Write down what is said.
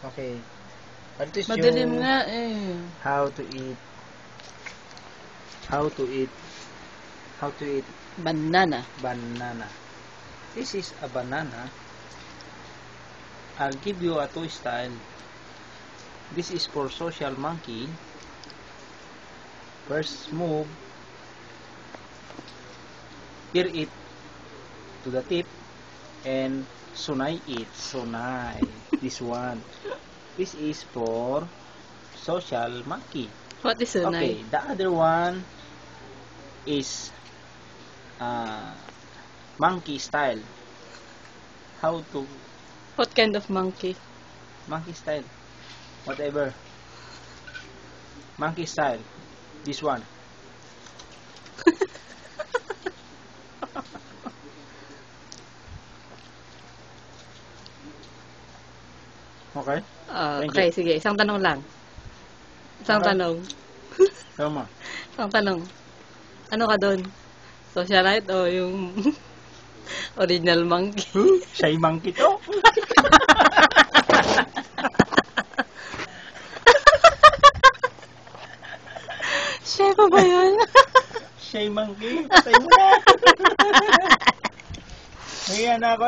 Okay. What is Madilim yung nga eh. how to eat Banana. banana. This is a banana. I'll give you a toy style. This is for social monkey. First move, ear it to the tip and sunay it. Sunay. This one. This is for social monkey. What is sunay? Okay, the other one is monkey style. How to What kind of monkey? monkey style? Whatever. Monkey style. This one. Okay? Okay, sige. Isang tanong lang. Isang Okay. tanong. Tama. Isang tanong. Ano ka doon? Socialite o yung original monkey? Siya'y monkey to. Siya pa ba yun? Siya'y monkey. Patay mo na. Ngayon ako.